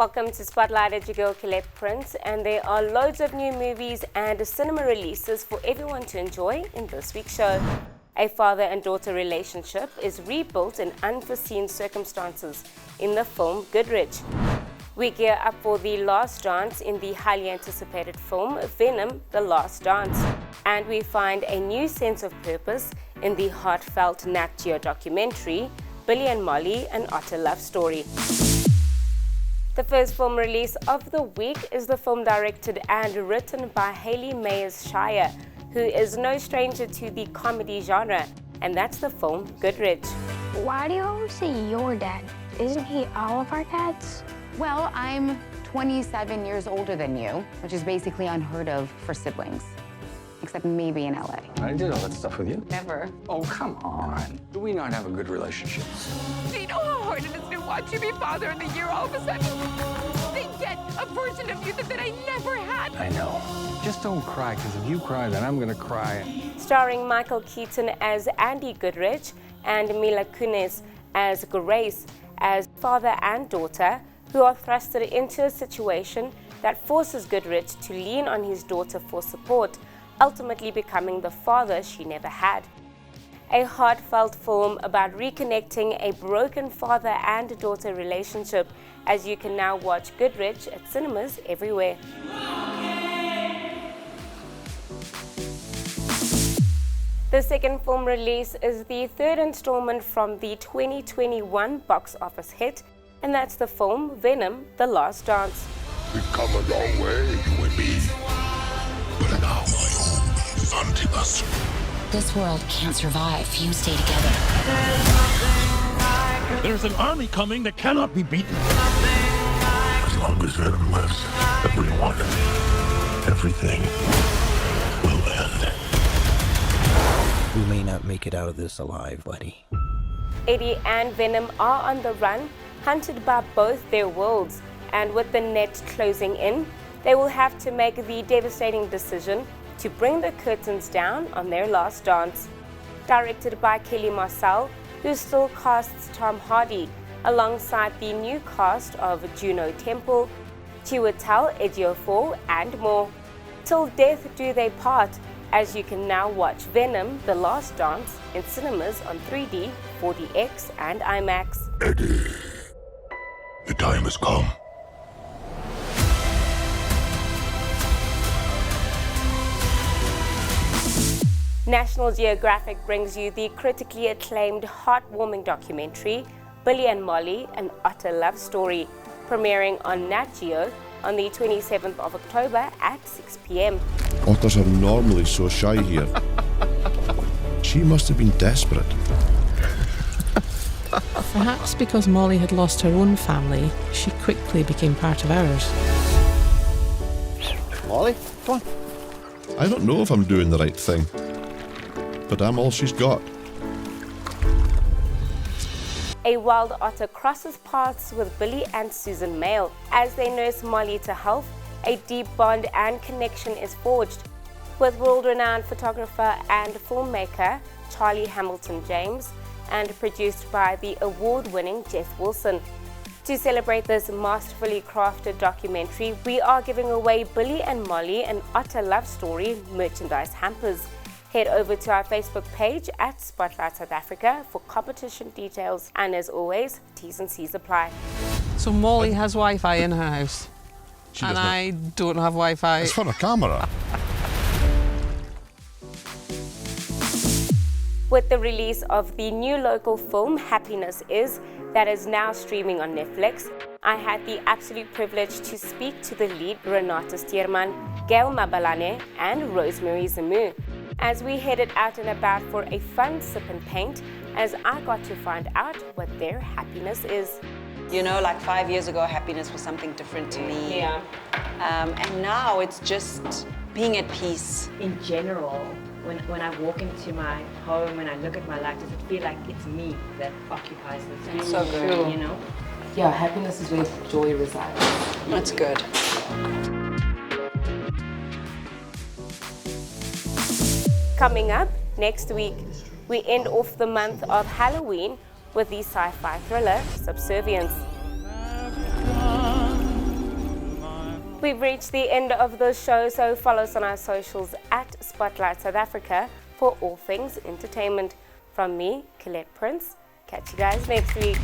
Welcome to Spotlight. It's your girl Colette Prince, and there are loads of new movies and cinema releases for everyone to enjoy in this week's show. A father and daughter relationship is rebuilt in unforeseen circumstances in the film Goodrich. We gear up for the last dance in the highly anticipated film Venom: The Last Dance, and we find a new sense of purpose in the heartfelt Nat Geo documentary Billy and Molly: An Otter Love Story. The first film release of the week is the film directed and written by Hayley Mayers-Shire, who is no stranger to the comedy genre, and that's the film Goodrich. Why do you always say your dad? Isn't he all of our dads? Well, I'm 27 years older than you, which is basically unheard of for siblings. Except maybe in LA. I did all that stuff with you. Never. Oh, come on. Do we not have a good relationship? Do you know how hard it is to watch you be father of the year all of a sudden? They get a version of you that I never had. I know. Just don't cry, because if you cry, then I'm gonna cry. Starring Michael Keaton as Andy Goodrich and Mila Kunis as Grace, as father and daughter, who are thrusted into a situation that forces Goodrich to lean on his daughter for support, ultimately becoming the father she never had. A heartfelt film about reconnecting a broken father and daughter relationship, as you can now watch Goodrich at cinemas everywhere. The second film release is the third installment from the 2021 box office hit, and that's the film Venom: The Last Dance. We've come a long way, you and me. But now my home is hunting us. This world can't survive if you stay together. There's an army coming that cannot be beaten. As long as Venom lives, everyone, everything will end. We may not make it out of this alive, buddy. Eddie and Venom are on the run, hunted by both their worlds, and with the net closing in, they will have to make the devastating decision to bring the curtains down on their last dance. Directed by Kelly Marcel, who still casts Tom Hardy, alongside the new cast of Juno Temple, Chiwetel Ejiofor, and more. Till death do they part, as you can now watch Venom: The Last Dance in cinemas on 3D, 4DX, and IMAX. Eddie, the time has come. National Geographic brings you the critically acclaimed, heartwarming documentary Billy and Molly: An Otter Love Story, premiering on Nat Geo on the 27th of October at 6 p.m. Otters are normally so shy here. She must have been desperate. Perhaps because Molly had lost her own family, she quickly became part of ours. Molly, come on. I don't know if I'm doing the right thing, but I'm all she's got. A wild otter crosses paths with Billy and Susan Mayle. As they nurse Molly to health, a deep bond and connection is forged, with world-renowned photographer and filmmaker Charlie Hamilton James, and produced by the award-winning Jeff Wilson. To celebrate this masterfully crafted documentary, we are giving away Billy and Molly: An Otter Love Story merchandise hampers. Head over to our Facebook page at Spotlight South Africa for competition details, and as always, T's and C's apply. So Molly has Wi-Fi in her house, and I don't have Wi-Fi. It's for a camera. With the release of the new local film Happiness Is, that is now streaming on Netflix, I had the absolute privilege to speak to the lead Renata Steerman, Gail Mabalane, and Rosemary Zamu, as we headed out and about for a fun sip and paint, as I got to find out what their happiness is. You know, like 5 years ago, happiness was something different to me. Yeah. And now it's just being at peace. In general, when I walk into my home and I look at my life, does it feel like it's me that occupies the space? So good. You know? Yeah, happiness is where joy resides. That's good. Coming up next week, we end off the month of Halloween with the sci-fi thriller Subservience. We've reached the end of the show, so follow us on our socials at Spotlight South Africa for all things entertainment. From me, Colette Prince. Catch you guys next week.